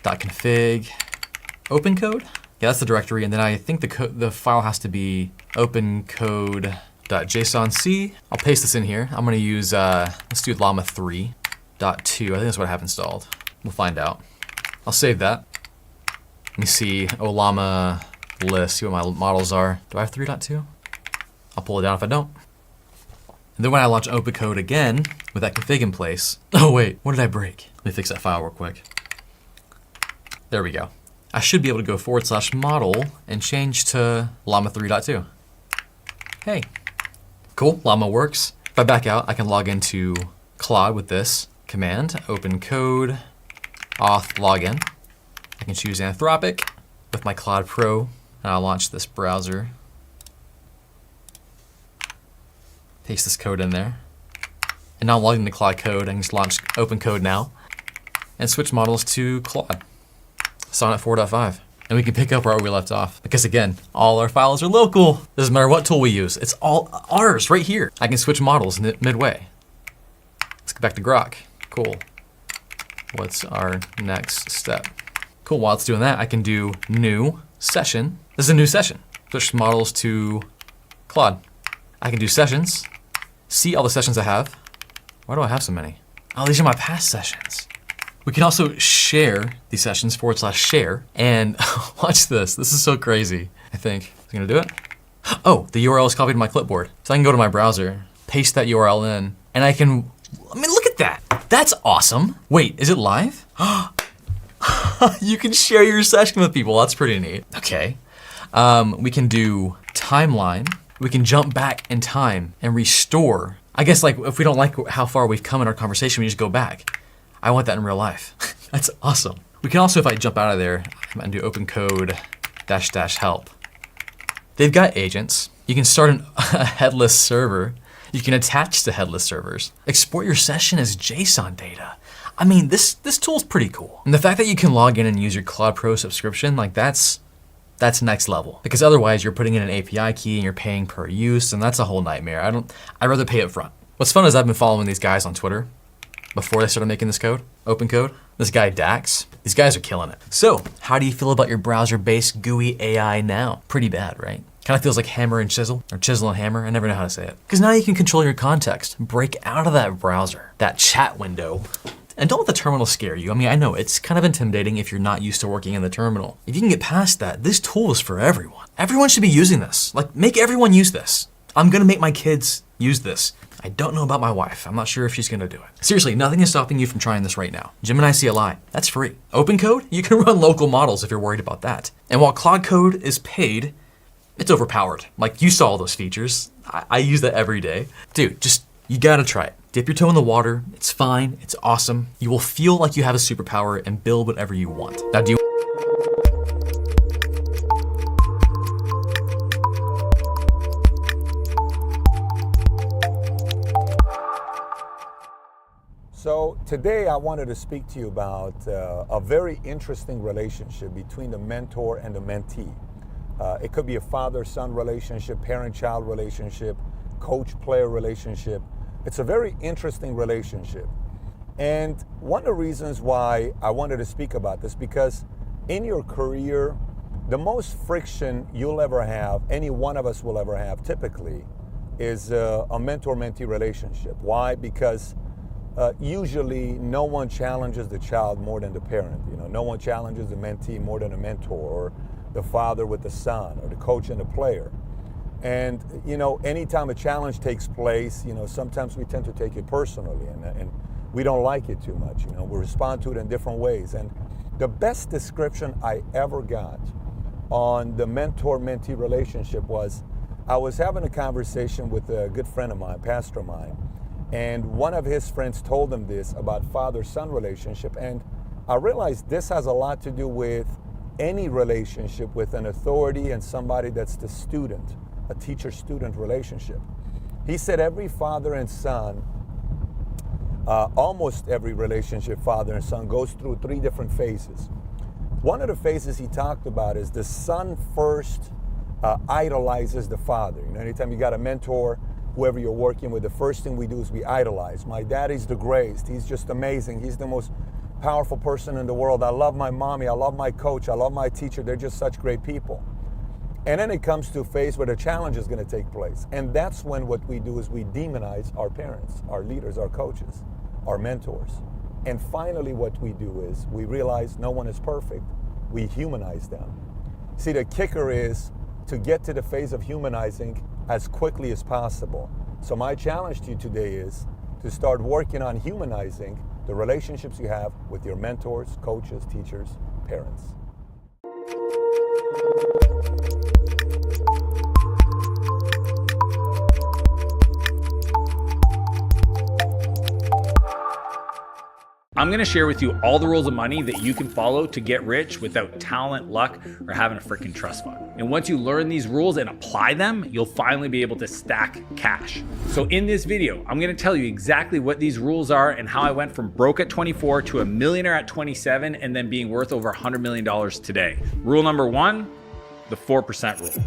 .config open code. Yeah, that's the directory, and then I think the file has to be opencode.jsonc. I'll paste this in here. I'm gonna use, let's do llama 3.2. I think that's what I have installed. We'll find out. I'll save that. Let me see, llama list, see what my models are. Do I have 3.2? I'll pull it down if I don't. And then when I launch open code again, with that config in place, oh wait, what did I break? Let me fix that file real quick. There we go. I should be able to go /model and change to Llama 3.2. Hey, cool, Llama works. If I back out, I can log into Claude with this command, open code, auth login. I can choose Anthropic with my Claude Pro, and I'll launch this browser. Paste this code in there. And now I'm logging the Claude code. I can just launch open code now and switch models to Claude. Sonnet 4.5. And we can pick up where we left off. Because again, all our files are local. Doesn't matter what tool we use. It's all ours right here. I can switch models midway. Let's get back to Grok. Cool. What's our next step? Cool, while it's doing that, I can do new session. This is a new session. Switch models to Claude. I can do sessions, see all the sessions I have. Why do I have so many? Oh, these are my past sessions. We can also share these sessions /share, and watch this. This is so crazy. I think, is it gonna do it? Oh, the URL is copied to my clipboard. So I can go to my browser, paste that URL in, and I can, look at that. That's awesome. Wait, is it live? You can share your session with people. That's pretty neat. Okay. We can do timeline. We can jump back in time and restore. I guess like if we don't like how far we've come in our conversation, we just go back. I want that in real life. That's awesome. We can also, if I jump out of there, I'm gonna do open code -- help. They've got agents. You can start a headless server. You can attach to headless servers. Export your session as JSON data. I mean, this tool's pretty cool. And the fact that you can log in and use your Claude Pro subscription, like that's next level. Because otherwise you're putting in an API key and you're paying per use, and that's a whole nightmare. I'd rather pay up front. What's fun is I've been following these guys on Twitter before they started making this code, open code. This guy Dax, these guys are killing it. So how do you feel about your browser-based GUI AI now? Pretty bad, right? Kind of feels like hammer and chisel, or chisel and hammer. I never know how to say it. Because now you can control your context, break out of that browser, that chat window, and don't let the terminal scare you. I mean, I know it's kind of intimidating if you're not used to working in the terminal. If you can get past that, this tool is for everyone. Everyone should be using this. Like, make everyone use this. I'm gonna make my kids use this. I don't know about my wife. I'm not sure if she's gonna do it. Seriously, nothing is stopping you from trying this right now. Gemini CLI, that's free. Open code, you can run local models if you're worried about that. And while Claude Code is paid, it's overpowered. Like, you saw all those features. I use that every day. Dude, you gotta try it. Dip your toe in the water. It's fine. It's awesome. You will feel like you have a superpower and build whatever you want. Now, do you So today I wanted to speak to you about a very interesting relationship between the mentor and the mentee. It could be a father-son relationship, parent-child relationship, coach-player relationship. It's a very interesting relationship. And one of the reasons why I wanted to speak about this, because in your career, the most friction you'll ever have, any one of us will ever have typically, is a mentor-mentee relationship. Why? Because usually no one challenges the child more than the parent. You know, no one challenges the mentee more than a mentor, or the father with the son, or the coach and the player. And you know, anytime a challenge takes place, you know, sometimes we tend to take it personally, and we don't like it too much. You know, we respond to it in different ways. And the best description I ever got on the mentor-mentee relationship was, I was having a conversation with a good friend of mine, pastor of mine, and one of his friends told him this about father-son relationship, and I realized this has a lot to do with any relationship with an authority and somebody that's the student, a teacher-student relationship. He said every father and son, almost every relationship, father and son, goes through 3 different phases. One of the phases he talked about is the son first idolizes the father. You know, anytime you got a mentor, whoever you're working with, the first thing we do is we idolize. My daddy's the greatest. He's just amazing. He's the most powerful person in the world. I love my mommy. I love my coach. I love my teacher. They're just such great people. And then it comes to a phase where the challenge is going to take place. And that's when what we do is we demonize our parents, our leaders, our coaches, our mentors. And finally what we do is we realize no one is perfect. We humanize them. See, the kicker is to get to the phase of humanizing as quickly as possible. So my challenge to you today is to start working on humanizing the relationships you have with your mentors, coaches, teachers, parents. I'm gonna share with you all the rules of money that you can follow to get rich without talent, luck, or having a freaking trust fund. And once you learn these rules and apply them, you'll finally be able to stack cash. So in this video, I'm gonna tell you exactly what these rules are and how I went from broke at 24 to a millionaire at 27 and then being worth over $100 million today. Rule number one, the 4% rule.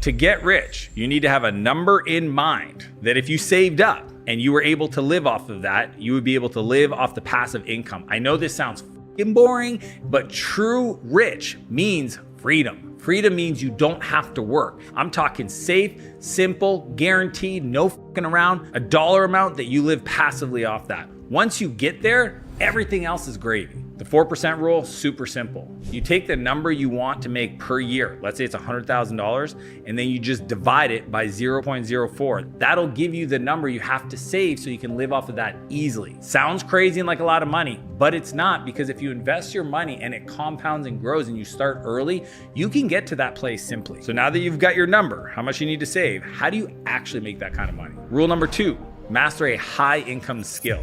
To get rich, you need to have a number in mind that if you saved up and you were able to live off of that, you would be able to live off the passive income. I know this sounds fucking boring, but true rich means freedom. Freedom means you don't have to work. I'm talking safe, simple, guaranteed, no fucking around, a dollar amount that you live passively off that. Once you get there, everything else is gravy. The 4% rule, super simple. You take the number you want to make per year. Let's say it's $100,000, and then you just divide it by 0.04. That'll give you the number you have to save so you can live off of that easily. Sounds crazy and like a lot of money, but it's not, because if you invest your money and it compounds and grows and you start early, you can get to that place simply. So now that you've got your number, how much you need to save, how do you actually make that kind of money? Rule number two, master a high income skill.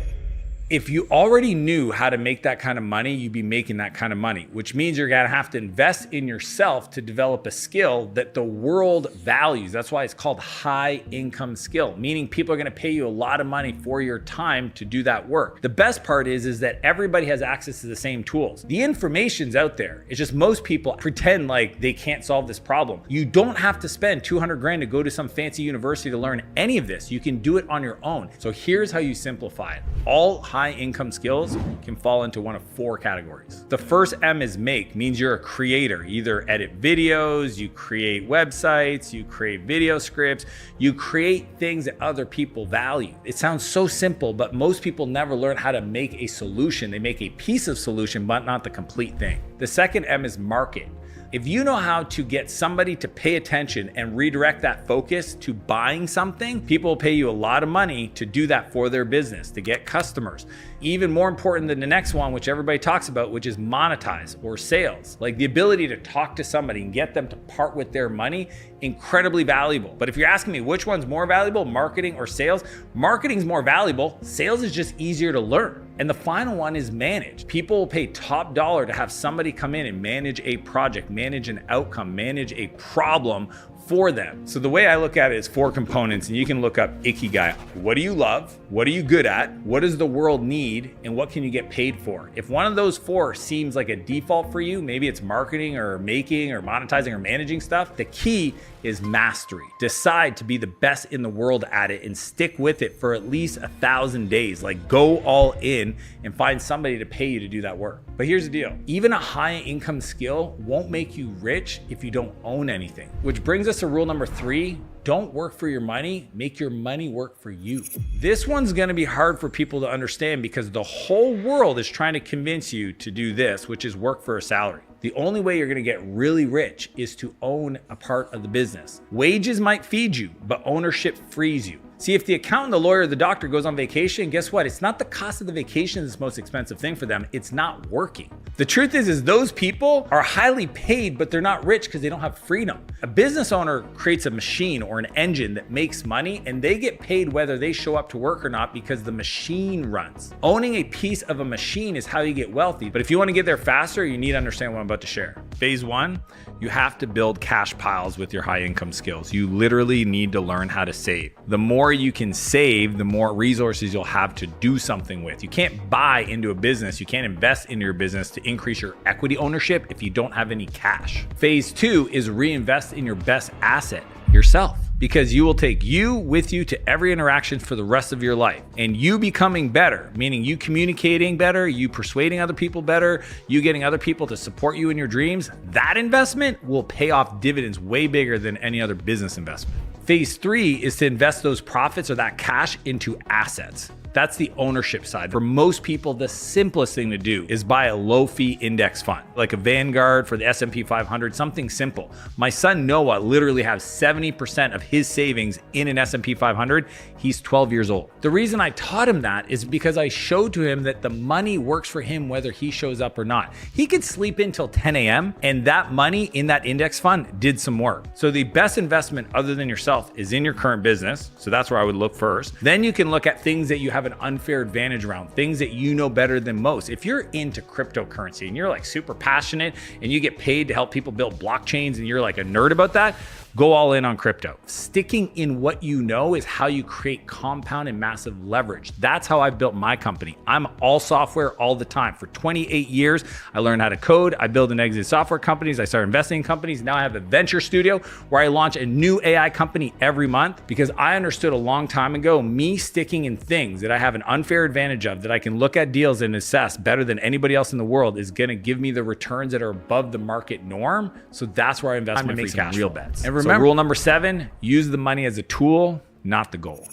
If you already knew how to make that kind of money, you'd be making that kind of money, which means you're gonna have to invest in yourself to develop a skill that the world values. That's why it's called high income skill, meaning people are gonna pay you a lot of money for your time to do that work. The best part is that everybody has access to the same tools. The information's out there. It's just most people pretend like they can't solve this problem. You don't have to spend 200 grand to go to some fancy university to learn any of this. You can do it on your own. So here's how you simplify it. All high income skills can fall into one of four categories. The first M is make, means you're a creator. You either edit videos, you create websites, you create video scripts, you create things that other people value. It sounds so simple, but most people never learn how to make a solution. They make a piece of solution, but not the complete thing. The second M is market. If you know how to get somebody to pay attention and redirect that focus to buying something, people will pay you a lot of money to do that for their business, to get customers. Even more important than the next one, which everybody talks about, which is monetize or sales. Like the ability to talk to somebody and get them to part with their money, incredibly valuable. But if you're asking me which one's more valuable, marketing or sales, marketing's more valuable. Sales is just easier to learn. And the final one is manage. People will pay top dollar to have somebody come in and manage a project, manage an outcome, manage a problem for them. So the way I look at it is four components, and you can look up Ikigai. What do you love? What are you good at? What does the world need? And what can you get paid for? If one of those four seems like a default for you, maybe it's marketing or making or monetizing or managing stuff, the key is mastery. Decide to be the best in the world at it and stick with it for at least 1,000 days. Like go all in and find somebody to pay you to do that work. But here's the deal. Even a high income skill won't make you rich if you don't own anything. Which brings us to rule number 3. Don't work for your money, make your money work for you. This one's gonna be hard for people to understand because the whole world is trying to convince you to do this, which is work for a salary. The only way you're gonna get really rich is to own a part of the business. Wages might feed you, but ownership frees you. See, if the accountant, the lawyer, the doctor goes on vacation, guess what? It's not the cost of the vacation that's the most expensive thing for them. It's not working. The truth is those people are highly paid, but they're not rich because they don't have freedom. A business owner creates a machine or an engine that makes money, and they get paid whether they show up to work or not because the machine runs. Owning a piece of a machine is how you get wealthy. But if you want to get there faster, you need to understand what I'm about to share. Phase 1, you have to build cash piles with your high income skills. You literally need to learn how to save. The more you can save, the more resources you'll have to do something with. You can't buy into a business. You can't invest into your business to increase your equity ownership if you don't have any cash. Phase 2 is reinvest in your best asset, yourself. Because you will take you with you to every interaction for the rest of your life. And you becoming better, meaning you communicating better, you persuading other people better, you getting other people to support you in your dreams, that investment will pay off dividends way bigger than any other business investment. Phase 3 is to invest those profits or that cash into assets. That's the ownership side. For most people, the simplest thing to do is buy a low-fee index fund, like a Vanguard for the S&P 500, something simple. My son Noah literally has 70% of his savings in an S&P 500. He's 12 years old. The reason I taught him that is because I showed to him that the money works for him whether he shows up or not. He could sleep in till 10 a.m. and that money in that index fund did some work. So the best investment other than yourself yourself is in your current business. So that's where I would look first. Then you can look at things that you have an unfair advantage around, things that you know better than most. If you're into cryptocurrency and you're like super passionate and you get paid to help people build blockchains and you're like a nerd about that, go all in on crypto. Sticking in what you know is how you create compound and massive leverage. That's how I've built my company. I'm all software all the time. For 28 years, I learned how to code. I build and exit software companies. I started investing in companies. Now I have a venture studio where I launch a new AI company every month because I understood a long time ago, me sticking in things that I have an unfair advantage of, that I can look at deals and assess better than anybody else in the world, is going to give me the returns that are above the market norm. So that's where I invest my free cash real bets. And remember, rule number 7, use the money as a tool, not the goal.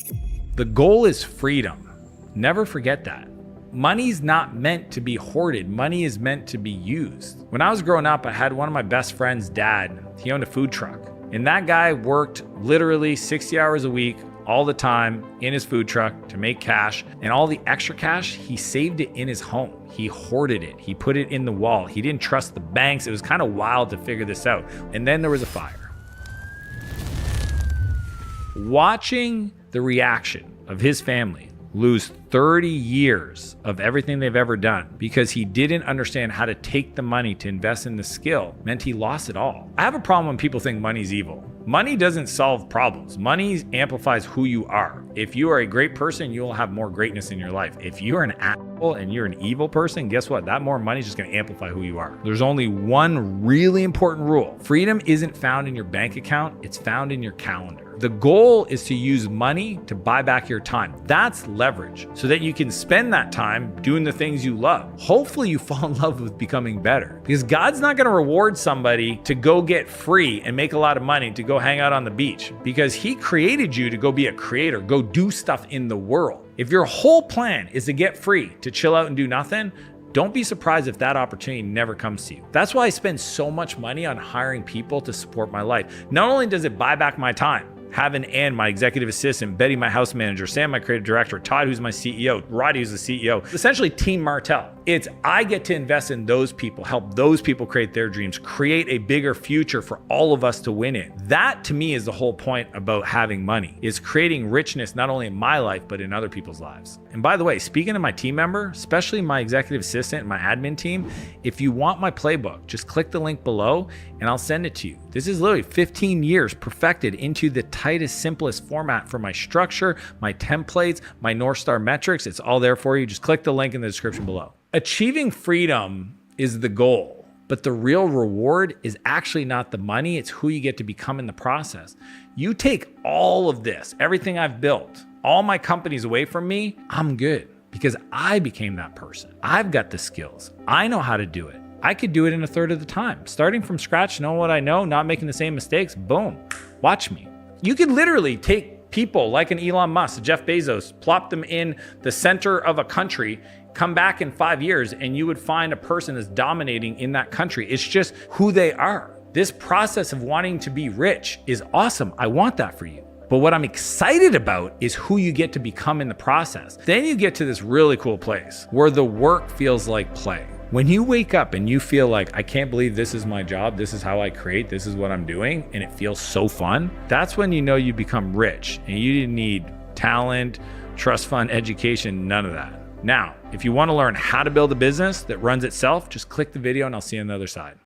The goal is freedom. Never forget that. Money's not meant to be hoarded. Money is meant to be used. When I was growing up, I had one of my best friend's dad. He owned a food truck. And that guy worked literally 60 hours a week, all the time, in his food truck to make cash. And all the extra cash, he saved it in his home. He hoarded it. He put it in the wall. He didn't trust the banks. It was kind of wild to figure this out. And then there was a fire. Watching the reaction of his family lose 30 years of everything they've ever done because he didn't understand how to take the money to invest in the skill meant he lost it all. I have a problem when people think money's evil. Money doesn't solve problems. Money amplifies who you are. If you are a great person, you will have more greatness in your life. If you are an asshole and you're an evil person, guess what? That more money is just going to amplify who you are. There's only one really important rule. Freedom isn't found in your bank account. It's found in your calendar. The goal is to use money to buy back your time. That's leverage, so that you can spend that time doing the things you love. Hopefully you fall in love with becoming better, because God's not going to reward somebody to go get free and make a lot of money to go hang out on the beach, because he created you to go be a creator, go do stuff in the world. If your whole plan is to get free, to chill out and do nothing, don't be surprised if that opportunity never comes to you. That's why I spend so much money on hiring people to support my life. Not only does it buy back my time, having Ann, my executive assistant, Betty, my house manager, Sam, my creative director, Todd, who's my CEO, Roddy, who's the CEO, essentially Team Martell. It's I get to invest in those people, help those people create their dreams, create a bigger future for all of us to win in. That to me is the whole point about having money, is creating richness not only in my life, but in other people's lives. And by the way, speaking of my team member, especially my executive assistant and my admin team, if you want my playbook, just click the link below and I'll send it to you. This is literally 15 years perfected into the tightest, simplest format for my structure, my templates, my North Star metrics. It's all there for you. Just click the link in the description below. Achieving freedom is the goal, but the real reward is actually not the money. It's who you get to become in the process. You take all of this, everything I've built, all my companies away from me, I'm good because I became that person. I've got the skills. I know how to do it. I could do it in a third of the time. Starting from scratch, knowing what I know, not making the same mistakes, boom, watch me. You could literally take people like an Elon Musk, Jeff Bezos, plop them in the center of a country, come back in 5 years, and you would find a person that's dominating in that country. It's just who they are. This process of wanting to be rich is awesome. I want that for you. But what I'm excited about is who you get to become in the process. Then you get to this really cool place where the work feels like play. When you wake up and you feel like, I can't believe this is my job, this is how I create, this is what I'm doing, and it feels so fun, that's when you know you become rich and you didn't need talent, trust fund, education, none of that. Now, if you want to learn how to build a business that runs itself, just click the video and I'll see you on the other side.